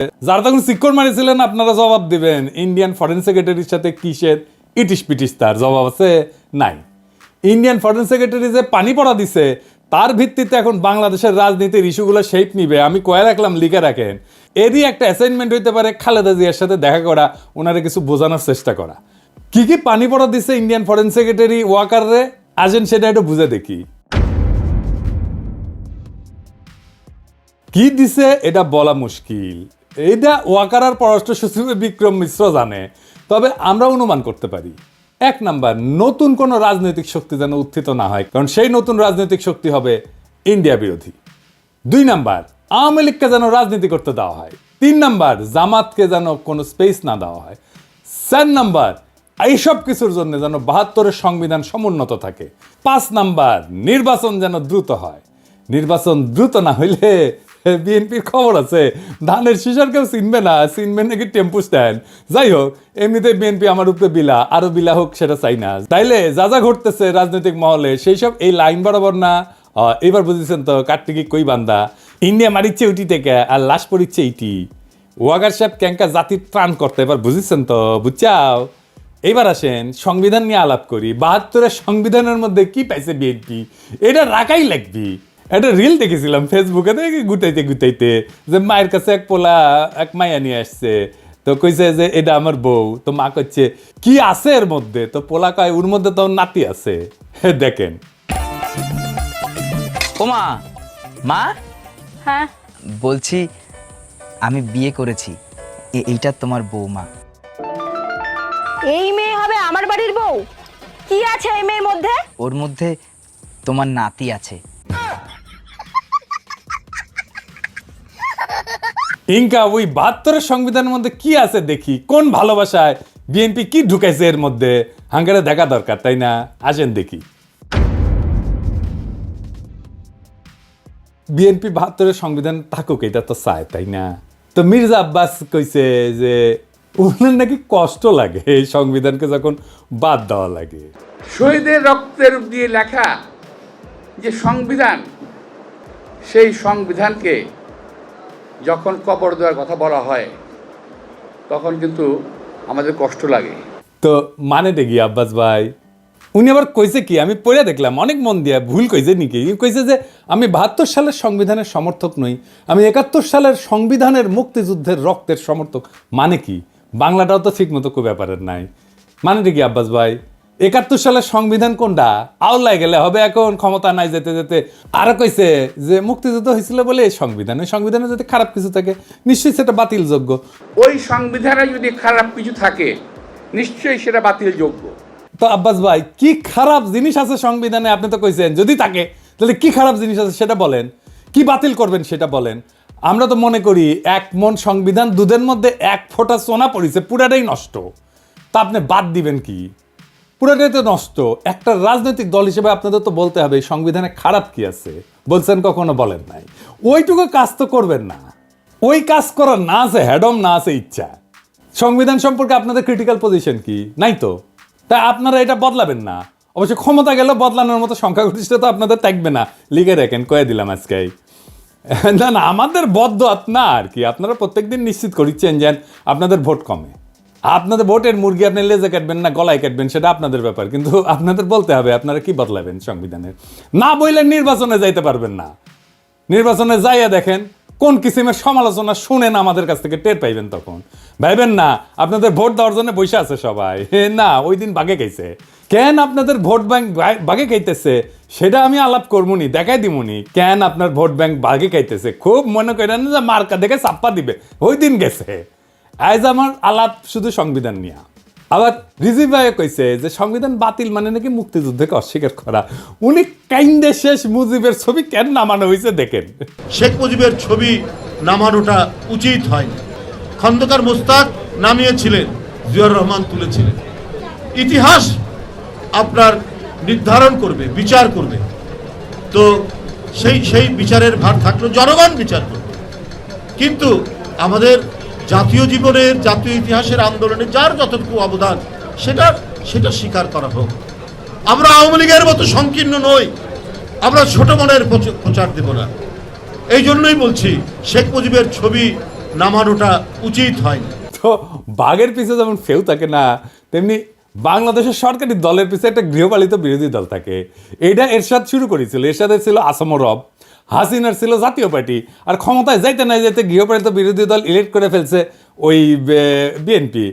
যারা তখন সিক্কর মারিছিলেন আপনারা জবাব দিবেন। ইন্ডিয়ান ফরেন সেক্রেটারির সাথে কিসের ইটিশ পিটিশ, তার জবাব আছে নাই। ইন্ডিয়ান ফরেন সেক্রেটারি যে পানি পড়া দিছে তার ভিত্তিতে এখন বাংলাদেশের রাজনীতির ইস্যুগুলো শেপ নিবে, আমি কয়ে রাখলাম, লিখে রাখেন। এরই একটা অ্যাসাইনমেন্ট হইতে পারে খালেদা জিয়ার সাথে দেখা করা, ওনারে কিছু বোঝানোর চেষ্টা করা। কি কি পানি পড়া দিছে ইন্ডিয়ান ফরেন সেক্রেটারি ওয়াকাররে, আসেন সেটা একটু বুঝে দেখি। কি দিছে এটা বলা মুশকিল, এটা ওয়াকার আর পররাষ্ট্র সচিব বিক্রম মিশ্র জানে, তবে আমরা অনুমান করতে পারি। 1 নাম্বার, নতুন কোনো রাজনৈতিক শক্তি যেন উত্থিত না হয়, কারণ সেই নতুন রাজনৈতিক শক্তি হবে ইন্ডিয়া বিরোধী। 2 নাম্বার, আওয়ামী লীগকে যেন রাজনীতি করতে দেওয়া হয়। 3 নাম্বার, জামাতকে যেন কোনো স্পেস না দেওয়া হয়। 4 নাম্বার, এইসব কিছুর জন্য যেন 72-এর সংবিধান সমুন্নত থাকে। 5 নাম্বার, নির্বাচন যেন দ্রুত হয়। নির্বাচন দ্রুত না হইলে বিএনপির খবর আছে, ধানের শিশার কেউ চিনবে না, চিনবে নাকি টেম্পু স্ট্যান্ড। যাই হোক, এমনিতে বিএনপি আমার উপরে বিলা, আরো বিলা হোক, সেটা চাই না। তাইলে যা যা ঘটতেছে রাজনৈতিক মহলে সেই সব এই লাইন বরাবর না। এবার বুঝেছেন তো কার্তিকি কই বান্দা, ইন্ডিয়া মারিচ্ছে উটি থেকে আর লাশ পড়িচ্ছে ইটি। ওয়াগার সাহেব ক্যাঙ্কা জাতির ত্রাণ করতে, এবার বুঝেছেন তো, বুঝছাও। এবার আসেন সংবিধান নিয়ে আলাপ করি। 72-এর সংবিধানের মধ্যে কি পাইছে বিএনপি, এটা রাখাই লাগবি। একটা রিল দেখেছিলাম ফেসবুকে, দেখি গুটাইতে গুটাইতে যে মায়ের কাছে এক পোলা এক মাইয়া নিয়ে আসছে, তো কইছে যে এটা আমার বউ। তো মা কইছে কি আছে এর মধ্যে, তো পোলা কয় ওর মধ্যে তো নাতি আছে। দেখেন। ওমা, মা, হ্যাঁ বলছি আমি বিয়ে করেছি, এইটা তোমার বৌমা। এই মেয়ে হবে আমার বাড়ির বউ? কি আছে এই মেয়ের মধ্যে? ওর মধ্যে তোমার নাতি আছে। ইনকা ওই 72-এর সংবিধানের মধ্যে কি আছে দেখি, কোন ভালোবাসায় বিএনপি কি ঢুকাইছে এর মধ্যে, হাঙ্গারে দেখা দরকার, তাই না? আসেন দেখি। বিএনপি 72-এর সংবিধান থাকুক, এটা তো চায়, তাই না? তো মির্জা আব্বাস কইছে যে ওনার নাকি কষ্ট লাগে এই সংবিধানকে যখন বাদ দেওয়া লাগে। শহীদের রক্তের দিয়ে লেখা যে সংবিধান, সেই সংবিধানকে যখন কবর দেওয়ার কথা বলা হয় তখন কিন্তু আমাদের কষ্ট লাগে। তো মানেটা কি আব্বাস ভাই? উনি আবার কইছে কি, আমি পড়ে দেখলাম অনেক মন দিয়া, ভুল কইছে নাকি? কইছে যে আমি 72 সালের সংবিধানের সমর্থক নই, আমি 71 সালের সংবিধানের মুক্তিযুদ্ধের রক্তের সমর্থক। মানে কি, বাংলাটাও তো ঠিক মতো কো ব্যাপারের নাই। মানেটা কি আব্বাস ভাই? 71 সালের সংবিধান কোনটা? আওলায় গেলে হবে, এখন ক্ষমতা নাই যেতে যেতে। আরো কইছে যে মুক্তিযুদ্ধ হয়েছিল বলে এই সংবিধান, ওই সংবিধানে যদি খারাপ কিছু থাকে নিশ্চয়ই সেটা বাতিলযোগ্য। ওই সংবিধানে যদি খারাপ কিছু থাকে নিশ্চয়ই সেটা বাতিলযোগ্য। তো আব্বাস ভাই, কি খারাপ জিনিস আছে সংবিধানে? আপনি তো কইছেন যদি থাকে, তাহলে কি খারাপ জিনিস আছে সেটা বলেন, কি বাতিল করবেন সেটা বলেন। আমরা তো মনে করি 1 মণ সংবিধান, দুধের মধ্যে 1 ফোঁটা সোনা পড়েছে, পুরাটাই নষ্ট। তা আপনি বাদ দিবেন কি? পুরাটাই তো নষ্ট। একটা রাজনৈতিক দল হিসেবে আপনাদের তো বলতে হবে সংবিধানে খারাপ কি আছে। বলছেন কখনো? বলেন নাই। ওইটুকু কাজ তো করবেন না। ওই কাজ করার না আছে হ্যাডম, না আছে ইচ্ছা। সংবিধান সম্পর্কে আপনাদের ক্রিটিক্যাল পজিশন কি? নাই তো। তাই আপনারা এটা বদলাবেন না। অবশ্য ক্ষমতা গেলে বদলানোর মতো সংখ্যাগরিষ্ঠতা আপনাদের থাকবে না, লিখে রাখেন, কয়ে দিলাম আজকে। না না, আমাদের বদ্ধ না আর কি। আপনারা প্রত্যেকদিন নিশ্চিত করিচ্ছেন যে আপনাদের ভোট কমে। আপনাদের ভোটের মুরগি আপনি লেজে কাটবেন না গলায় কাটবেন সেটা আপনাদের ব্যাপার, কিন্তু আপনাদের বলতে হবে আপনারা কি বদলাবেন সংবিধানের। না বললে নির্বাচনে যাইতে পারবেন না। নির্বাচনে যাইয়া দেখেন কোন কিসিমের সমালোচনা শুনেন আমাদের কাছ থেকে টের পাইবেন। তখন ভাইবেন না আপনাদের ভোট দেওয়ার জন্য বসে আছে সবাই। না, ওই দিন বাগে খাইছে। কেন আপনাদের ভোট ব্যাংক বাগে খাইতেছে সেটা আমি আলাপ করবনি, দেখাই দিমুনি কেন আপনার ভোট ব্যাংক বাগে খাইতেছে। খুব মনে করেন যে মার্কা দেখে চাপ্পা দিবে, ওই দিন গেছে। আজ আমার আলাপ শুধু সংবিধান নিয়ে। আবার রিজি ভাই কইছে যে সংবিধান বাতিল মানে নাকি মুক্তিযুদ্ধকে অস্বীকার করা। উনি কাইন্দে শেষ মুজিবের ছবি কেন নামানো হয়েছে দেখেন। শেখ মুজিবের ছবি নামানোটা উচিত হয়নি। খন্দকার মোস্তাক নামিয়েছিলেন, জিয়াউর রহমান তুলেছিলেন। ইতিহাস আপনার নির্ধারণ করবে, বিচার করবে। তো সেই বিচারের ভার থাকলো, জনগণ বিচার করবে। কিন্তু আমাদের জাতীয় জীবনের, জাতীয় ইতিহাসের আন্দোলনে যার যতটুকু অবদান সেটা স্বীকার করা হোক। আমরা আওয়ামী লীগের মতো সংকীর্ণ নই, আমরা ছোট মনের প্রচার দেব না। এই জন্যই বলছি শেখ মুজিবের ছবি নামানোটা উচিত হয়নি। তো বাঘের পিছে যেমন ফেউ থাকে না, তেমনি বাংলাদেশের সরকারি দলের পিছে একটা গৃহপালিত বিরোধী দল থাকে। এটা এরশাদ শুরু করেছিল। এরশাদের ছিল আসাম রব, হাসিনার ছিল জাতীয় পার্টি, আর ক্ষমতায় যাইতে না যাইতে গৃহপালিত বিরোধী দল ইলেক্ট করে ফেলছে ওই বিএনপি,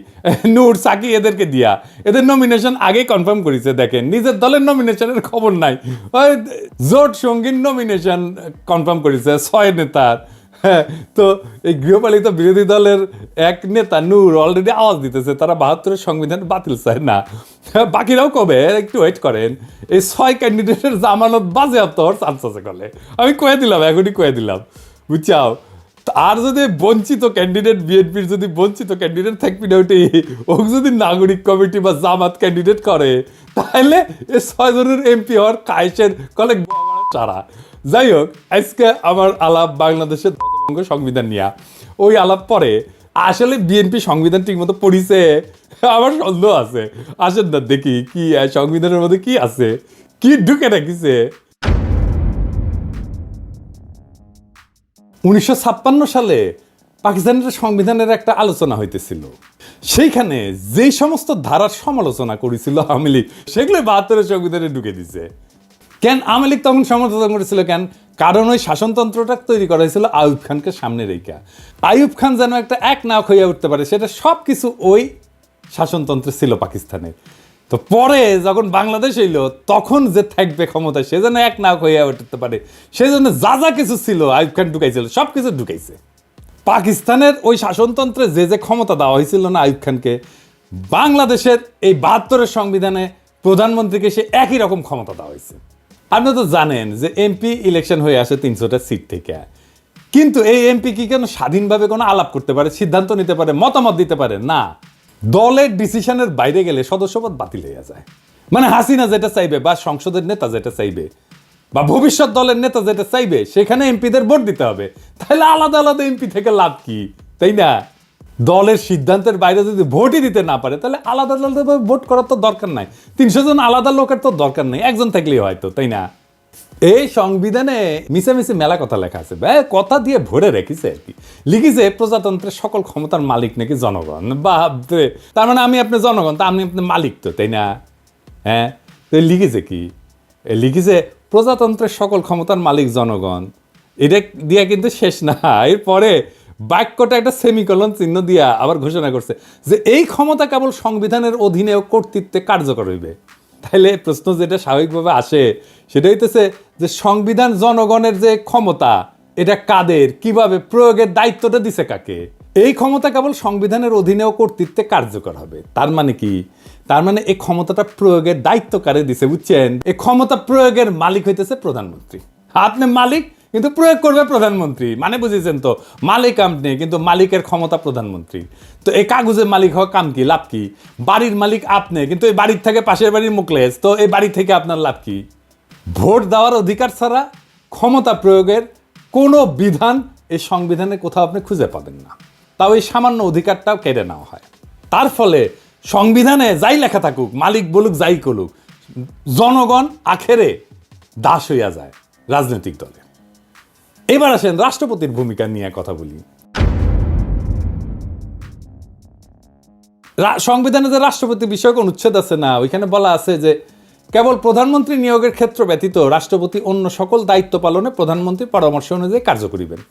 নূর সাকি এদেরকে দিয়া। এদের নমিনেশন আগেই কনফার্ম করেছে। দেখেন, নিজের দলের নমিনেশনের খবর নাই, ওই জোট সঙ্গীর নমিনেশন কনফার্ম করেছে 6 নেতার। হ্যাঁ, তো এই গৃহপালিত বিরোধী দলের এক নেতা নূর অলরেডি আওয়াজ দিতেছে তারা 72-এর সংবিধান বাতিল চায় না। বাকিরাও কবে একটু ওয়েট করেন, এই 6 ক্যান্ডিডেটের জামানত বাজেয়াপ্ত হওয়ার চান্স আছে কলে। আমি কয়ে দিলাম, এখনই কয়ে দিলাম, বুঝছাও। আর যদি বঞ্চিত ক্যান্ডিডেট, বিএনপির যদি বঞ্চিত ক্যান্ডিডেট থাকবি না ওটি, ও যদি নাগরিক কমিটি বা জামাত ক্যান্ডিডেট করে, তাহলে এই 6 জনের এমপি হওয়ার কায়েসের কলে চারা। যাই হোক, আজকে আমার আলাপ বাংলাদেশের সংবিধান নিয়ে। ওই আলাপ পরে আসলে বিএনপি সংবিধান ঠিক মতো পড়িছে আমার সন্দেহ আছে। আসেন না দেখি কি সংবিধানের মধ্যে কি আছে, কি ঢুকে রাখিছে। 1956 সালে পাকিস্তানের সংবিধানের একটা আলোচনা হইতেছিল। সেইখানে যেই সমস্ত ধারার সমালোচনা করেছিল আওয়ামী লীগ, সেগুলো 72-এর সংবিধানে ঢুকে দিছে। কেন আওয়ামী লীগ তখন সমালোচনা করেছিল কেন? কারণ ওই শাসনতন্ত্রটা তৈরি করা হয়েছিল আইয়ুব খানকে সামনে রেখে। আইয়ুব খান যেন একটা এক নায়ক হইয়া উঠতে পারে, সেটা সব কিছু ওই শাসনতন্ত্রে ছিল পাকিস্তানের। তো পরে যখন বাংলাদেশ হইল, তখন যে থাকবে ক্ষমতায় সে যেন এক নায়ক হইয়া উঠতে পারে, সেজন্য যা যা কিছু ছিল আইয়ুব খান ঢুকাইছিল, সব কিছু ঢুকাইছে। পাকিস্তানের ওই শাসনতন্ত্রে যে যে ক্ষমতা দেওয়া হয়েছিল না আইয়ুব খানকে, বাংলাদেশের এই 72-এর সংবিধানে প্রধানমন্ত্রীকে সে একই রকম ক্ষমতা দেওয়া হয়েছে। আপনি তো জানেন যে এমপি ইলেকশন হয়ে আসে 300টা সিট থেকে, কিন্তু এই এমপি কি কেন স্বাধীনভাবে কোনো আলাপ করতে পারে, সিদ্ধান্ত নিতে পারে, মতামত দিতে পারে না? দলের ডিসিশনের বাইরে গেলে সদস্যপদ বাতিল হয়ে যায়। মানে হাসিনা যেটা চাইবে, বা সংসদের নেতা যেটা চাইবে, বা ভবিষ্যৎ দলের নেতা যেটা চাইবে, সেখানে এমপিদের ভোট দিতে হবে। তাহলে আলাদা আলাদা এমপি থেকে লাভ কি, তাই না? দলের সিদ্ধান্তের বাইরে যদি ভোটই দিতে না পারে, তাহলে আলাদা আলাদাভাবে ভোট করার তো দরকার নাই। 300 জন আলাদা লোকের তো দরকার নেই, একজন থাকলেই হয়তো, তাই না? এই সংবিধানে মিশামিশি মেলা কথা লেখা আছে, কথা দিয়ে ভরে রেখেছে আর কি। লিখেছে প্রজাতন্ত্রের সকল ক্ষমতার মালিক নাকি জনগণ। বাপরে, তার মানে আমি আপনি জনগণ, তা আমি আপনি মালিক তো, তাই না? হ্যাঁ, তো লিখেছে কি? লিখেছে প্রজাতন্ত্রের সকল ক্ষমতার মালিক জনগণ। এটা দিয়া কিন্তু শেষ না, এরপরে বাক্যটা একটা সেমিকলন চিহ্ন দিয়া আবার ঘোষণা করছে যে এই ক্ষমতা কেবল সংবিধানের অধীনে ও কর্তৃত্বে কার্যকর হইবে। তাইলে প্রশ্ন যেটা স্বাভাবিকভাবে আসে সেটা হইতেছে যে সংবিধান জনগণের যে ক্ষমতা, এটা কাদের, কিভাবে প্রয়োগের দায়িত্বটা দিছে কাকে? এই ক্ষমতা কেবল সংবিধানের অধীনে ও কর্তৃত্বে কার্যকর হবে। তার মানে কি? তার মানে এই ক্ষমতাটা প্রয়োগের দায়িত্ব কারে দিছে, বুঝছেন? এই ক্ষমতা প্রয়োগের মালিক হইতেছে প্রধানমন্ত্রী। আপনি মালিক, কিন্তু প্রয়োগ করবে প্রধানমন্ত্রী। মানে বুঝেছেন তো, মালিক আপনি, কিন্তু মালিকের ক্ষমতা প্রধানমন্ত্রী। তো এই কাগজের মালিক হওয়া কাম কি, লাভ কি? বাড়ির মালিক আপনি, কিন্তু এই বাড়ির থেকে পাশের বাড়ির মুখলেস, তো এই বাড়ি থেকে আপনার লাভ কি? ভোট দেওয়ার অধিকার ছাড়া ক্ষমতা প্রয়োগের কোনো বিধান এই সংবিধানে কোথাও আপনি খুঁজে পাবেন না। তাও এই সামান্য অধিকারটাও কেড়ে নেওয়া হয়। তার ফলে সংবিধানে যাই লেখা থাকুক, মালিক বলুক যাই করুক, জনগণ আখেরে দাস হইয়া যায় রাজনৈতিক দলে। এবার আসেন রাষ্ট্রপতির ভূমিকা নিয়ে কথা বলি। সংবিধানে যে রাষ্ট্রপতি বিষয়ক অনুচ্ছেদ আছে না, ওইখানে বলা আছে যে কেবল প্রধানমন্ত্রী নিয়োগের ক্ষেত্র ব্যতীত রাষ্ট্রপতি অন্য সকল দায়িত্ব পালনে প্রধানমন্ত্রীর পরামর্শ অনুযায়ী কার্য করিবেন।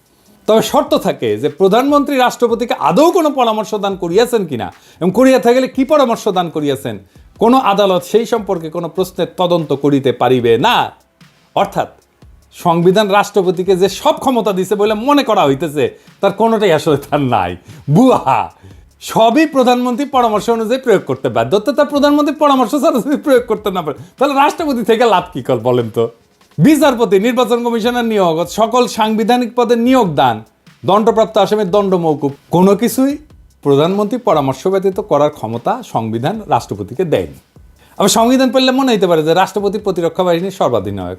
তবে শর্ত থাকে যে প্রধানমন্ত্রী রাষ্ট্রপতিকে আদৌ কোনো পরামর্শ দান করিয়াছেন কিনা, এবং করিয়া থাকলে কি পরামর্শ দান করিয়াছেন, কোনো আদালত সেই সম্পর্কে কোনো প্রশ্নের তদন্ত করিতে পারিবে না। অর্থাৎ সংবিধান রাষ্ট্রপতিকে যে সব ক্ষমতা দিছে বলে মনে করা হইতেছে, তার কোনোটাই আসলে তার নাই, বুহা। সবই প্রধানমন্ত্রী পরামর্শ অনুযায়ী প্রয়োগ করতে বাধ্য। তার প্রধানমন্ত্রী পরামর্শ ছাড়া যদি প্রয়োগ করতে না পারে, তাহলে রাষ্ট্রপতি থেকে লাভ কি কর বলেন তো? বিচারপতি, নির্বাচন কমিশনের নিয়োগ, সকল সাংবিধানিক পদের নিয়োগ দান, দণ্ডপ্রাপ্ত আসামির দণ্ড মওকুফ, কোনো কিছুই প্রধানমন্ত্রী পরামর্শ ব্যতীত করার ক্ষমতা সংবিধান রাষ্ট্রপতিকে দেয়নি। আবার সংবিধান পড়লে মনে হইতে পারে যে রাষ্ট্রপতি প্রতিরক্ষা বাহিনীর সর্বাধিনায়ক,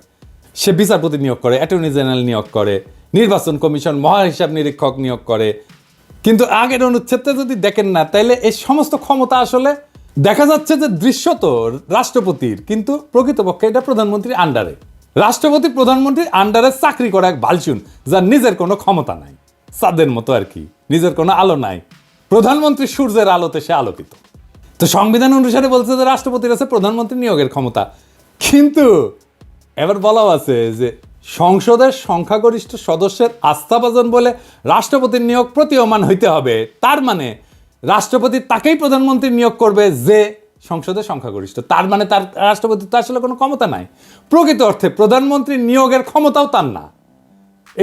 সে বিচারপতি নিয়োগ করে, অ্যাটর্নি জেনারেল নিয়োগ করে, নির্বাচন কমিশন মহা হিসাব নিরীক্ষক নিয়োগ করে। কিন্তু আগের অনুচ্ছেদটা যদি দেখেন না, তাইলে এই সমস্ত ক্ষমতা আসলে দেখা যাচ্ছে যে দৃশ্যত রাষ্ট্রপতির, কিন্তু প্রকৃতপক্ষে এটা প্রধানমন্ত্রীর আন্ডারে। রাষ্ট্রপতি প্রধানমন্ত্রীর আন্ডারে চাকরি করা এক বালচুন, যার নিজের কোনো ক্ষমতা নাই, সাদের মতো আর কি। নিজের কোনো আলো নাই, প্রধানমন্ত্রী সূর্যের আলোতে সে আলোকিত। তো সংবিধান অনুসারে বলছে যে রাষ্ট্রপতির আছে প্রধানমন্ত্রী নিয়োগের ক্ষমতা, কিন্তু এবার বলাও আছে যে সংসদের সংখ্যাগরিষ্ঠ সদস্যের আস্থাভাজন বলে রাষ্ট্রপতির নিয়োগ প্রতীয়মান হইতে হবে। তার মানে রাষ্ট্রপতি তাকেই প্রধানমন্ত্রী নিয়োগ করবে যে সংসদের সংখ্যাগরিষ্ঠ। তার মানে তার রাষ্ট্রপতির তো আসলে কোনো ক্ষমতা নাই। প্রকৃত অর্থে প্রধানমন্ত্রী নিয়োগের ক্ষমতাও তার না,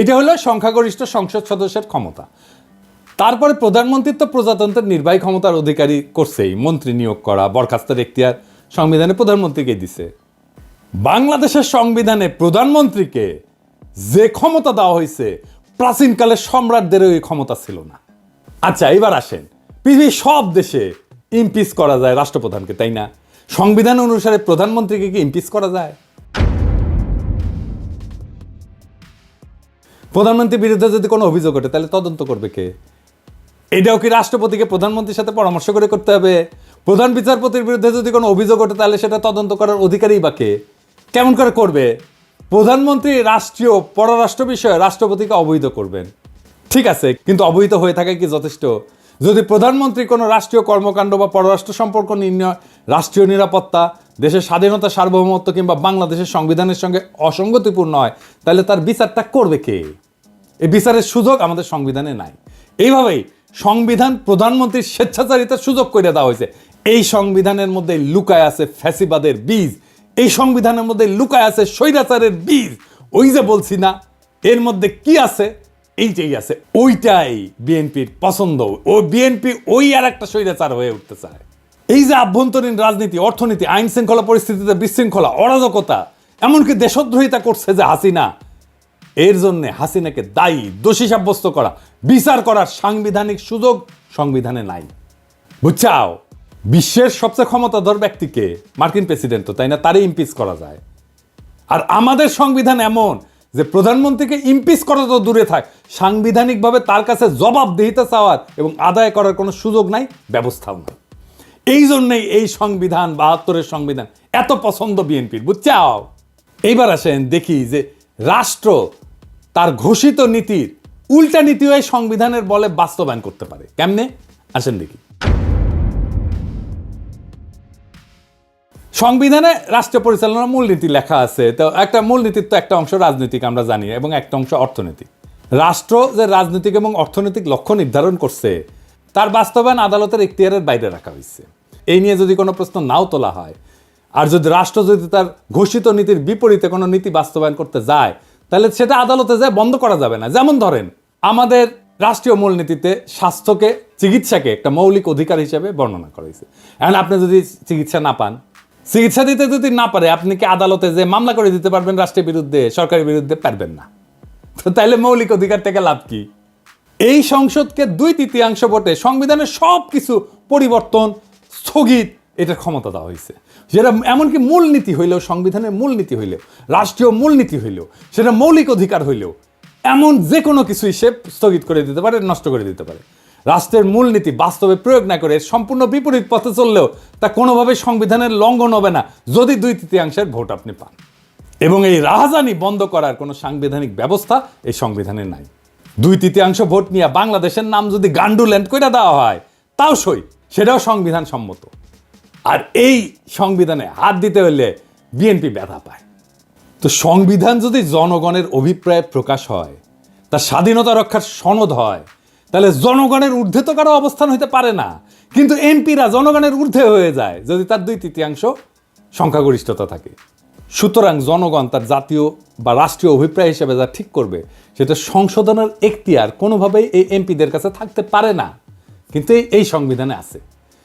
এটা হলো সংখ্যাগরিষ্ঠ সংসদ সদস্যের ক্ষমতা। তারপরে প্রধানমন্ত্রী তো প্রজাতন্ত্রের নির্বাহী ক্ষমতার অধিকারী করছেই, মন্ত্রী নিয়োগ করা, বরখাস্তের এখতিয়ার সংবিধানে প্রধানমন্ত্রীকে দিছে। বাংলাদেশের সংবিধানে প্রধানমন্ত্রীকে যে ক্ষমতা দেওয়া হয়েছে প্রাচীনকালের সম্রাটদের ওই ক্ষমতা ছিল না। আচ্ছা, এবার আসেন, পৃথিবীর সব দেশে ইমপিচ করা যায় রাষ্ট্রপ্রধানকে, তাই না? সংবিধান অনুসারে প্রধানমন্ত্রীকে কি ইমপিচ করা যায়? প্রধানমন্ত্রীর বিরুদ্ধে যদি কোনো অভিযোগ ওঠে তাহলে তদন্ত করবে কে? এটাও কি রাষ্ট্রপতিকে প্রধানমন্ত্রীর সাথে পরামর্শ করে করতে হবে? প্রধান বিচারপতির বিরুদ্ধে যদি কোনো অভিযোগ ওঠে তাহলে সেটা তদন্ত করার অধিকারী বা কে? কেমন করে করবে? প্রধানমন্ত্রী রাষ্ট্রীয় পররাষ্ট্র বিষয়ে রাষ্ট্রপতিকে অবহিত করবেন, ঠিক আছে, কিন্তু অবহিত হয়ে থাকা কি যথেষ্ট? যদি প্রধানমন্ত্রী কোনো রাষ্ট্রীয় কর্মকাণ্ড বা পররাষ্ট্র সম্পর্ক নির্ণয়, রাষ্ট্রীয় নিরাপত্তা, দেশের স্বাধীনতা, সার্বভৌমত্ব কিংবা বাংলাদেশের সংবিধানের সঙ্গে অসঙ্গতিপূর্ণ হয়, তাহলে তার বিচারটা করবে কে? এই বিচারের সুযোগ আমাদের সংবিধানে নাই। এইভাবেই সংবিধান প্রধানমন্ত্রীর স্বেচ্ছাচারিতার সুযোগ করে দেওয়া হয়েছে। এই সংবিধানের মধ্যে লুকায় আছে ফ্যাসিবাদের বীজ, এই সংবিধানের মধ্যে লুকায় আছে স্বৈরাচারের বীজ। ওই যে বলছি না, এর মধ্যে কি আছে? এইটাই আছে, ওইটাই বিএনপির পছন্দ। ও বিএনপি ওই আর একটা স্বৈরাচার হয়ে উঠতে চায়। এই যে আভ্যন্তরীণ রাজনীতি, অর্থনীতি, আইন শৃঙ্খলা পরিস্থিতিতে বিশৃঙ্খলা, অরাজকতা, এমনকি দেশদ্রোহিতা করছে যে হাসিনা, এর জন্যে হাসিনাকে দায়ী, দোষী সাব্যস্ত করা, বিচার করার সাংবিধানিক সুযোগ সংবিধানে নাই। বুঝছাও? বিশ্বের সবচেয়ে ক্ষমতাধর ব্যক্তিকে, মার্কিন প্রেসিডেন্ট তো, তাই না, তারই ইমপিচ করা যায়। আর আমাদের সংবিধান এমন যে প্রধানমন্ত্রীকে ইমপিচ করা তো দূরে থাক, সাংবিধানিকভাবে তার কাছে জবাবদিহিতা চাওয়ার এবং আদায় করার কোনো সুযোগ নাই, ব্যবস্থাও নাই। এই জন্যই এই সংবিধান, ৭২-এর সংবিধান এত পছন্দ বিএনপির। বুঝছাও? এইবার আসেন দেখি যে রাষ্ট্র তার ঘোষিত নীতির উল্টা নীতিও এই সংবিধানের বলে বাস্তবায়ন করতে পারে। কেমনে? আসেন দেখি। সংবিধানে রাষ্ট্র পরিচালনার মূলনীতি লেখা আছে। তো একটা মূলনীতির তো একটা অংশ রাজনৈতিক, আমরা জানি, এবং একটা অংশ অর্থনৈতিক। রাষ্ট্র যে রাজনৈতিক এবং অর্থনৈতিক লক্ষ্য নির্ধারণ করছে, তার বাস্তবায়ন আদালতের এখতিয়ারের বাইরে রাখা হয়েছে। এই নিয়ে যদি কোনো প্রশ্ন নাও তোলা হয়, আর যদি রাষ্ট্র যদি তার ঘোষিত নীতির বিপরীতে কোনো নীতি বাস্তবায়ন করতে যায়, তাহলে সেটা আদালতে যায় বন্ধ করা যাবে না। যেমন ধরেন, আমাদের রাষ্ট্রীয় মূলনীতিতে স্বাস্থ্যকে, চিকিৎসাকে একটা মৌলিক অধিকার হিসেবে বর্ণনা করা হয়েছে। এখন আপনি যদি চিকিৎসা না পান, চিকিৎসা দিতে যদি না পারে, আপনি কি আদালতে যে মামলা করে দিতে পারবেন রাষ্ট্রের বিরুদ্ধে, সরকারের বিরুদ্ধে? পারবেন না। তো তাইলে মৌলিক অধিকার থেকে লাভ কি? এই সংসদকে 2/3 ভোটে সংবিধানের সব কিছু পরিবর্তন, স্থগিত, এটার ক্ষমতা দেওয়া হয়েছে। যেটা এমনকি মূলনীতি হইলেও, সংবিধানের মূলনীতি হইলেও, রাষ্ট্রীয় মূলনীতি হইলেও, সেটা মৌলিক অধিকার হইলেও, এমন যে কোনো কিছুই সে স্থগিত করে দিতে পারে, নষ্ট করে দিতে পারে। রাষ্ট্রের মূলনীতি বাস্তবে প্রয়োগ না করে সম্পূর্ণ বিপরীত পথে চললেও তা কোনোভাবে সংবিধানের লঙ্ঘন হবে না, যদি 2/3 ভোট আপনি পান। এবং এই রাহাজানি বন্ধ করার কোনো সাংবিধানিক ব্যবস্থা এই সংবিধানে নাই। 2/3 ভোট নিয়ে বাংলাদেশের নাম যদি গান্ডুল্যান্ড করে দেওয়া হয়, তাও সই, সেটাও সংবিধান সম্মত। আর এই সংবিধানে হাত দিতে হলে বিএনপি ব্যথা পায়। তো সংবিধান যদি জনগণের অভিপ্রায় প্রকাশ হয়, তার স্বাধীনতা রক্ষার সনদ হয়, তাহলে জনগণের ঊর্ধ্বে তো কারো অবস্থান হইতে পারে না। কিন্তু এমপিরা জনগণের ঊর্ধ্বে হয়ে যায় যদি তার 2/3 সংখ্যাগরিষ্ঠতা থাকে। সুতরাং জনগণ তার জাতীয় বা রাষ্ট্রীয় অভিপ্রায় হিসেবে যা ঠিক করবে, সেটা সংশোধনের এখতিয়ার কোনোভাবেই এই এমপিদের কাছে থাকতে পারে না। কিন্তু এই সংবিধানে আছে।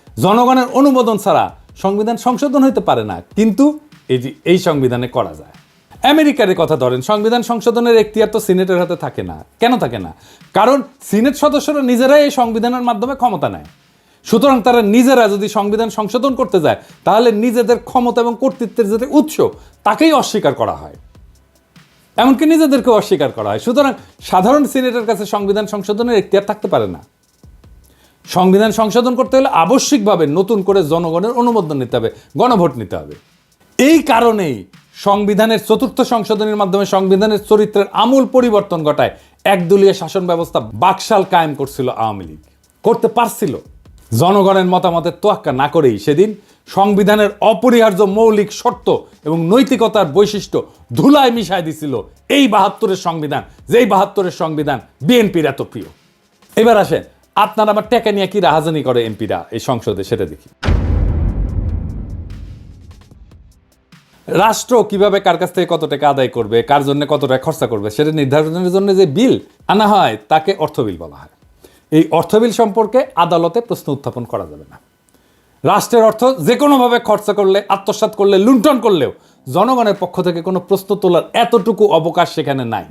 জনগণের অনুমোদন ছাড়া সংবিধান সংশোধন হইতে পারে না, কিন্তু এই সংবিধানে করা যায়। আমেরিকার কথা ধরেন, সংবিধান সংশোধনের এখতিয়ার তো সিনেটের হাতে থাকে না। কেন থাকে না? কারণ সিনেট সদস্যরা নিজেরাই এই সংবিধানের মাধ্যমে ক্ষমতা নেয়। সুতরাং তারা নিজেরা যদি সংবিধান সংশোধন করতে যায়, তাহলে নিজেদের ক্ষমতা এবং কর্তৃত্বের যে উৎস, তাকেই অস্বীকার করা হয়, এমনকি নিজেদেরকেও অস্বীকার করা হয়। সুতরাং সাধারণ সিনেটের কাছে সংবিধান সংশোধনের এখতিয়ার থাকতে পারে না। সংবিধান সংশোধন করতে হলে আবশ্যিকভাবে নতুন করে জনগণের অনুমোদন নিতে হবে, গণভোট নিতে হবে। এই কারণেই সংবিধানের 4র্থ সংশোধনীর মাধ্যমে সংবিধানের চরিত্রের আমূল পরিবর্তন ঘটায় একদলীয় শাসন ব্যবস্থা বাকশাল কায়েম করছিল আওয়ামী লীগ, করতে পারছিল। জনগণের মতামতের তোয়াক্কা না করেই সেদিন সংবিধানের অপরিহার্য মৌলিক শর্ত এবং নৈতিকতার বৈশিষ্ট্য ধুলায় মিশায় দিছিল এই ৭২-এর সংবিধান, যেই ৭২-এর সংবিধান বিএনপির এত প্রিয়। এবার আসেন, আপনারা আমার টাকা নিয়ে কি রাহাজানি করে এমপিরা এই সংসদে, সেটা দেখি। রাষ্ট্র কিভাবে কার কাছ থেকে কত টাকা আদায় করবে, কার জন্য কত টাকা খরচা করবে, সেটা নির্ধারণের জন্য যে বিল আনা হয় তাকে অর্থ বিল বলা হয়। এই অর্থ বিল সম্পর্কে আদালতে প্রশ্ন উত্থাপন করা যাবে না। রাষ্ট্রের অর্থ যে কোনোভাবে খরচা করলে, আত্মসাৎ করলে, লুণ্ঠন করলেও জনগণের পক্ষ থেকে কোনো প্রশ্ন তোলার এতটুকু অবকাশ সেখানে নাই।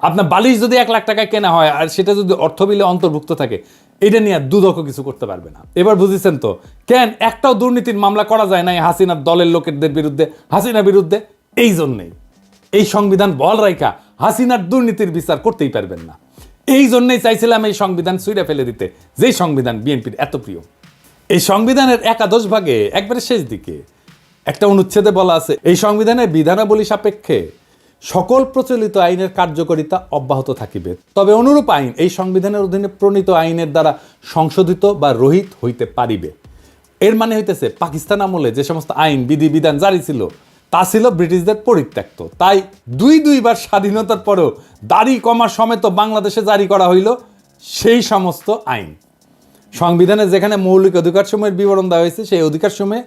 আপনার বালিশ যদি ১ লাখ টাকায় কেনা হয় আর সেটা যদি অর্থ বিলে অন্তর্ভুক্ত থাকে, এটা নিয়ে দুদকও কিছু করতে পারবে না। এবার বুঝেছেন তো কেন একটাও দুর্নীতির মামলা করা যায় নাই হাসিনার দলের লোকেদের বিরুদ্ধে, হাসিনার বিরুদ্ধে? এই জন্যেই এই সংবিধান বল রাইখা হাসিনার দুর্নীতির বিচার করতেই পারবেন না। এই জন্যই চাইছিলাম এই সংবিধান ছুঁড়ে ফেলে দিতে, যেই সংবিধান বিএনপির এত প্রিয়। এই সংবিধানের ১১ ভাগে একবারে শেষ দিকে একটা অনুচ্ছেদে বলা আছে, এই সংবিধানের বিধানাবলী সাপেক্ষে সকল প্রচলিত আইনের কার্যকারিতা অব্যাহত থাকিবে, তবে অনুরূপ আইন এই সংবিধানের অধীনে প্রণীত আইনের দ্বারা সংশোধিত বা রহিত হইতে পারিবে। এর মানে হইতেছে পাকিস্তান আমলে যে সমস্ত আইন বিধি বিধান জারি ছিল তা ছিল ব্রিটিশদের পরিত্যক্ত, তাই দুইবার স্বাধীনতার পরেও দাড়ি কমা সমেত বাংলাদেশে জারি করা হইল সেই সমস্ত আইন। সংবিধানে যেখানে মৌলিক অধিকারসমূহের বিবরণ দেওয়া হয়েছে, সেই অধিকারসমূহে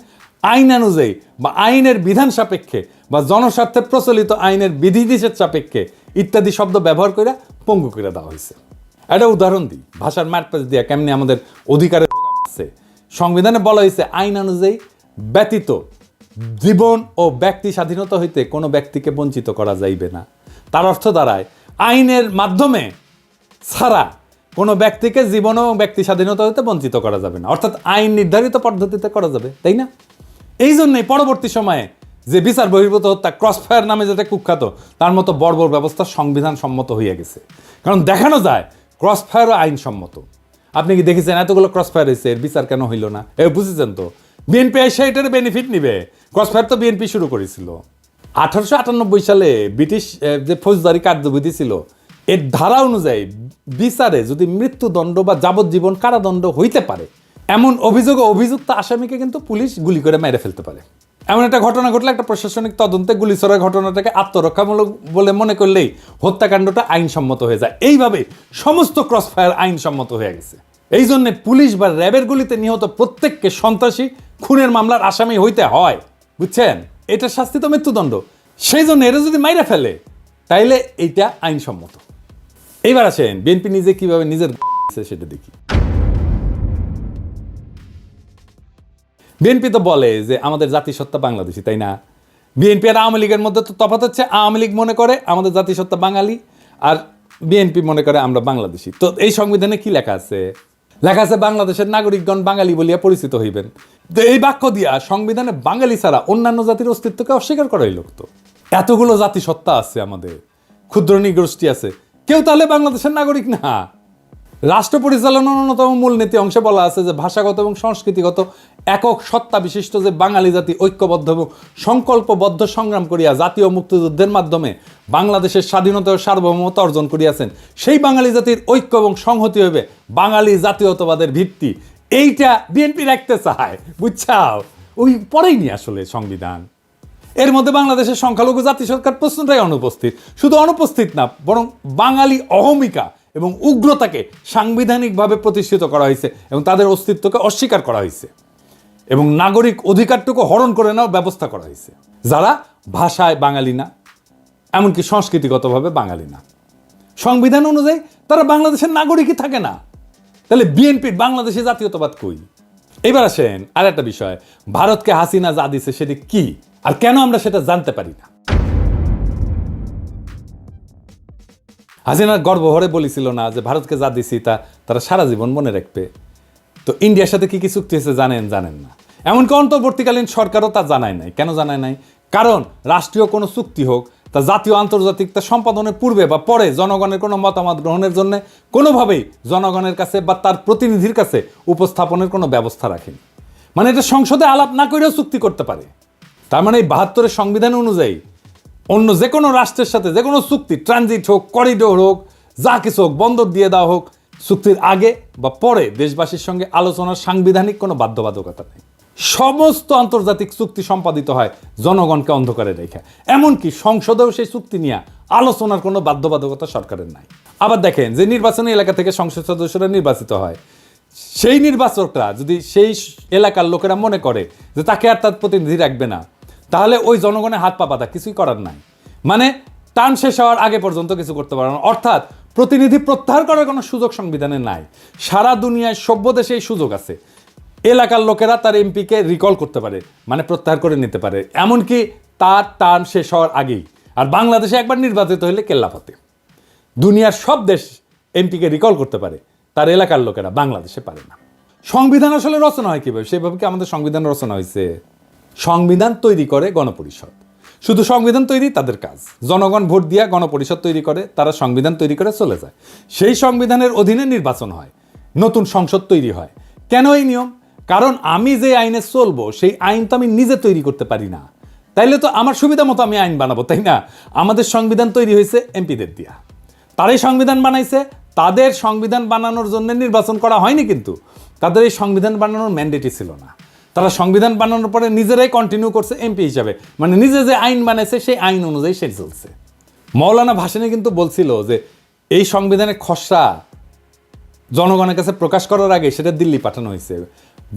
আইন অনুযায়ী বা আইনের বিধান সাপেক্ষে বা জনস্বার্থে প্রচলিত আইনের বিধিনিষেধ সাপেক্ষে ইত্যাদি শব্দ ব্যবহার করে পঙ্গু করে দেওয়া হয়েছে। একটা উদাহরণ দিই, ভাষার মারপ্যাচ দিয়া কেমনি আমাদের অধিকারের আছে। সংবিধানে বলা হয়েছে আইন অনুযায়ী ব্যতীত জীবন ও ব্যক্তি স্বাধীনতা হইতে কোনো ব্যক্তিকে বঞ্চিত করা যাইবে না। তার অর্থ দাঁড়ায় আইনের মাধ্যমে ছাড়া কোনো ব্যক্তিকে জীবন ও ব্যক্তি স্বাধীনতা হইতে বঞ্চিত করা যাবে না, অর্থাৎ আইন নির্ধারিত পদ্ধতিতে করা যাবে, তাই না? এই জন্যই পরবর্তী সময়ে যে বিচার বহির্ভূত হত্যা, ক্রসফায়ার নামে যেটা কুখ্যাত, তার মতো বর্বর ব্যবস্থা সংবিধান সম্মত হইয়া গেছে। কারণ দেখানো যায় ক্রসফায়ারও আইনসম্মত। আপনি কি দেখেছেন এতগুলো ক্রসফায়ার হয়েছে, এর বিচার কেন হইল না? বুঝেছেন তো, বিএনপি এসে এটার বেনিফিট নিবে। ক্রসফায়ার তো বিএনপি শুরু করেছিল। 1898 সালে ব্রিটিশ যে ফৌজদারি কার্যবিধি ছিল, এর ধারা অনুযায়ী বিচারে যদি মৃত্যুদণ্ড বা যাবজ্জীবন কারাদণ্ড হইতে পারে এমন অভিযোগ ও অভিযুক্ত আসামিকে কিন্তু পুলিশ গুলি করে মেরে ফেলতে পারে। এমন একটা ঘটনা ঘটলে একটা প্রশাসনিক তদন্তে গুলি ছড়ার ঘটনাটাকে আত্মরক্ষামূলক বলে মনে করলেই হত্যাকাণ্ডটা আইনসম্মত হয়ে যায়। এইভাবে সমস্ত ক্রসফায়ার আইনসম্মত হয়ে গেছে। এই জন্য পুলিশ বা র্যাবের গুলিতে নিহত প্রত্যেককে সন্ত্রাসী খুনের মামলার আসামি হইতে হয়, বুঝছেন? এটা শাস্তি তো মৃত্যুদণ্ড। সেই জন্য এরা যদি মাইরা ফেলে তাইলে এইটা আইনসম্মত। এইবার আসেন বিএনপি নিজে কিভাবে নিজের সেটা দেখি। বিএনপি তো বলে যে আমাদের জাতিসত্তা বাংলাদেশি, তাই না? বিএনপি আর আওয়ামী লীগের মধ্যে তো তফাৎ হচ্ছে, আওয়ামী লীগ মনে করে আমাদের জাতিসত্তা বাঙালি আর বিএনপি মনে করে আমরা বাংলাদেশি। তো এই সংবিধানে কি লেখা আছে? লেখা আছে বাংলাদেশের নাগরিকগণ বাঙালি বলিয়া পরিচিত হইবেন। তো এই বাক্য দিয়া সংবিধানে বাঙালি ছাড়া অন্যান্য জাতির অস্তিত্বকে অস্বীকার করা হইল। তো এতগুলো জাতিসত্তা আছে, আমাদের ক্ষুদ্র নৃগোষ্ঠী আছে, কেউ তাহলে বাংলাদেশের নাগরিক না? রাষ্ট্র পরিচালনার অন্যতম মূলনীতি অংশে বলা আছে যে ভাষাগত এবং সংস্কৃতিগত একক সত্তা বিশিষ্ট যে বাঙালি জাতি ঐক্যবদ্ধ এবং সংকল্পবদ্ধ সংগ্রাম করিয়া জাতীয় মুক্তিযুদ্ধের মাধ্যমে বাংলাদেশের স্বাধীনতা ও সার্বভৌমত্ব অর্জন করিয়াছেন, সেই বাঙালি জাতির ঐক্য এবং সংহতি হবে বাঙালি জাতীয়তাবাদের ভিত্তি। এইটা বিএনপি রাখতে চায়, বুঝছাও? ওই পরেই নি আসলে সংবিধান। এর মধ্যে বাংলাদেশের সংখ্যালঘু জাতি সরকার প্রশ্নটাই অনুপস্থিত। শুধু অনুপস্থিত না, বরং বাঙালি অহমিকা এবং উগ্রতাকে সাংবিধানিকভাবে প্রতিষ্ঠিত করা হয়েছে এবং তাদের অস্তিত্বকে অস্বীকার করা হয়েছে এবং নাগরিক অধিকারটুকু হরণ করে নেওয়ার ব্যবস্থা করা হয়েছে, যারা ভাষায় বাঙালি না, এমনকি সংস্কৃতিগতভাবে বাঙালি না। সংবিধান অনুযায়ী তারা বাংলাদেশের নাগরিকই থাকে না। তাহলে বিএনপির বাংলাদেশি জাতীয়তাবাদ কই? এবার আসেন আর একটা বিষয়, ভারতকে হাসিনা যা দিছে সেটি কি আর কেন আমরা সেটা জানতে পারি না? হাসিনা গর্বভরে বলেছিল না যে ভারতকে যা দিছি তা তারা সারা জীবন মনে রাখবে। তো ইন্ডিয়ার সাথে কি কি চুক্তি হয়েছে জানেন না? এমনকি অন্তর্বর্তীকালীন সরকারও তা জানায় নাই। কেন জানায় নাই? কারণ রাষ্ট্রীয় কোনো চুক্তি হোক, তা জাতীয় আন্তর্জাতিক তা সম্পাদনের পূর্বে বা পরে জনগণের কোনো মতামত গ্রহণের জন্য কোনোভাবেই জনগণের কাছে বা তার প্রতিনিধির কাছে উপস্থাপনের কোনো ব্যবস্থা রাখেনি। মানে এটা সংসদে আলাপ না করেও চুক্তি করতে পারে। তার মানে এই ৭২-এর সংবিধান অনুযায়ী অন্য যে কোনো রাষ্ট্রের সাথে যে কোনো চুক্তি, ট্রানজিট হোক, করিডোর হোক, যা কিছু হোক, বন্দর দিয়ে দেওয়া হোক, চুক্তির আগে বা পরে দেশবাসীর সঙ্গে আলোচনার সাংবিধানিক কোনো বাধ্যবাধকতা নেই। সমস্ত আন্তর্জাতিক চুক্তি সম্পাদিত হয় জনগণকে অন্ধকারে রেখে, এমনকি সংসদেও সেই চুক্তি নিয়ে আলোচনার কোনো বাধ্যবাধকতা সরকারের নাই। আবার দেখেন যে নির্বাচনী এলাকা থেকে সংসদ সদস্যরা নির্বাচিত হয়, সেই নির্বাচকরা যদি সেই এলাকার লোকেরা মনে করে যে তাকে আর তার প্রতিনিধি রাখবে না, তাহলে ওই জনগণের হাত পা বাঁধা, কিছুই করার নাই। মানে টার্ম শেষ হওয়ার আগে পর্যন্ত কিছু করতে পারে না। অর্থাৎ প্রতিনিধি প্রত্যাহার করার কোনো সুযোগ সংবিধানে নাই। সারা দুনিয়ায় সভ্য দেশে এই সুযোগ আছে। এলাকার লোকেরা তার এমপিকে রিকল করতে পারে, মানে প্রত্যাহার করে নিতে পারে, এমনকি তার টার্ম শেষ হওয়ার আগেই। আর বাংলাদেশে একবার নির্বাচিত হলে কেল্লাফতে। দুনিয়ার সব দেশ এমপিকে রিকল করতে পারে, তার এলাকার লোকেরা, বাংলাদেশে পারে না। সংবিধান আসলে রচনা হয় কীভাবে? সেভাবে কি আমাদের সংবিধান রচনা হয়েছে? সংবিধান তৈরি করে গণপরিষদ। শুধু সংবিধান তৈরি তাদের কাজ। জনগণ ভোট দিয়া গণপরিষদ তৈরি করে, তারা সংবিধান তৈরি করে চলে যায়। সেই সংবিধানের অধীনে নির্বাচন হয়, নতুন সংসদ তৈরি হয়। কেন এই নিয়ম? কারণ আমি যে আইনে চলবো সেই আইন তো আমি নিজে তৈরি করতে পারি না। তাইলে তো আমার সুবিধা মতো আমি আইন বানাবো, তাই না? আমাদের সংবিধান তৈরি হয়েছে এমপিদের দিয়া। তারাই সংবিধান বানাইছে। তাদের সংবিধান বানানোর জন্য নির্বাচন করা হয়নি, কিন্তু তাদের এই সংবিধান বানানোর ম্যান্ডেটই ছিল না। তারা সংবিধান বানানোর পরে নিজেরাই কন্টিনিউ করছে এমপি হিসাবে, মানে নিজে যে আইন বানাইছে সেই আইন অনুযায়ী সে চলছে। মৌলানা ভাসানী কিন্তু বলছিল যে এই সংবিধানের খসড়া জনগণের কাছে প্রকাশ করার আগে সেটা দিল্লি পাঠানো হয়েছে।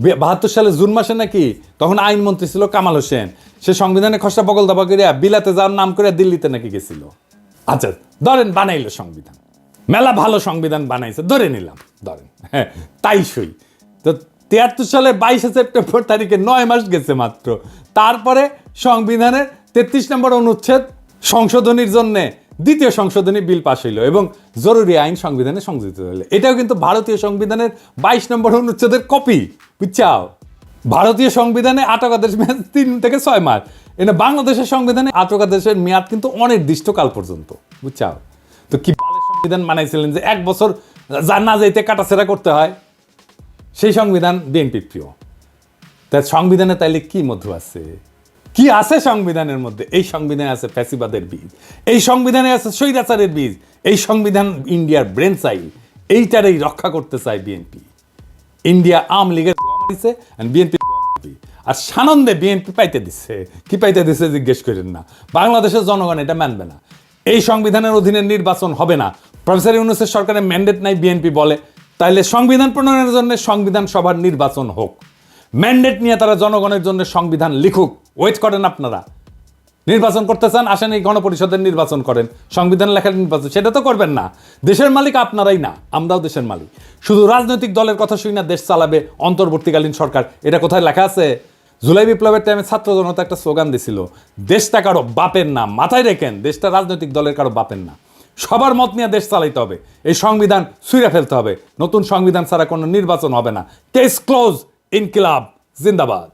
72 সালে জুন মাসে নাকি, তখন আইনমন্ত্রী ছিল কামাল হোসেন, সে সংবিধানের খসড়া বগল দাবা করিয়া বিলাতে যাওয়ার নাম করে দিল্লিতে নাকি গেছিল। আচ্ছা ধরেন বানাইলো সংবিধান, মেলা ভালো সংবিধান বানাইছে, ধরে নিলাম, ধরেন হ্যাঁ তাই সই। তো 73 সালে 22 সেপ্টেম্বর তারিখে 9 মাস গেছে মাত্র। তারপরে সংবিধানের 33 নম্বর অনুচ্ছেদ সংশোধনীর জন্য দ্বিতীয় সংশোধনী বিল পাশ হইল এবং জরুরি আইন সংবিধানে সংযোজিত হইল। এটাও কিন্তু ভারতীয় সংবিধানের 22 নম্বর অনুচ্ছেদের কপি, বুঝছাও? ভারতীয় সংবিধানে আটকাদেশ মেয়াদ 3 থেকে 6 মাস, এনে বাংলাদেশের সংবিধানে আটকাদেশের মেয়াদ কিন্তু অনির্দিষ্টকাল পর্যন্ত, বুঝছাও? তো কি সংবিধান বানাইছিলেন যে 1 বছর যা না যাইতে কাটাছেড়া করতে হয়? সেই সংবিধান বিএনপি প্রিয়। তাই সংবিধানে তাইলে কি মধু আছে? কি আছে সংবিধানের মধ্যে? এই সংবিধানে আছে ফ্যাসিবাদের বীজ, এই সংবিধানে আছে স্বৈরাচারের বীজ, এই সংবিধান ইন্ডিয়ার ব্রেন চাইল, এইটারই রক্ষা করতে চায় বিএনপি। ইন্ডিয়া আওয়ামী লীগের দিচ্ছে আর বিএনপি, আর সানন্দে বিএনপি পাইতে দিচ্ছে। কি পাইতে দিচ্ছে জিজ্ঞেস করেন না, বাংলাদেশের জনগণ এটা মানবে না। এই সংবিধানের অধীনে নির্বাচন হবে না। প্রফেসর ইউনূসের সরকারের ম্যান্ডেট নাই বিএনপি বলে, তাইলে সংবিধান প্রণয়নের জন্য সংবিধান সভার নির্বাচন হোক। ম্যান্ডেট নিয়ে তারা জনগণের জন্য সংবিধান লিখুক। ওয়েট করেন আপনারা। নির্বাচন করতে চান, আসেন এই গণপরিষদের নির্বাচন করেন, সংবিধান লেখার নির্বাচন। সেটা তো করবেন না। দেশের মালিক আপনারাই না, আমরাও দেশের মালিক। শুধু রাজনৈতিক দলের কথা শুই না দেশ চালাবে অন্তর্বর্তীকালীন সরকার, এটা কোথায় লেখা আছে? জুলাই বিপ্লবের টাইমে ছাত্র জনতা একটা স্লোগান দিছিল, দেশটা কারো বাপের না, মাথায় রেখেন, দেশটা রাজনৈতিক দলের কারো বাপের না। সবার মত নিয়ে দেশ চালাইতে হবে। এই সংবিধান ছুঁড়ে ফেলতে হবে। নতুন সংবিধান ছাড়া কোনো নির্বাচন হবে না। Case close. ইনকিলাব জিন্দাবাদ।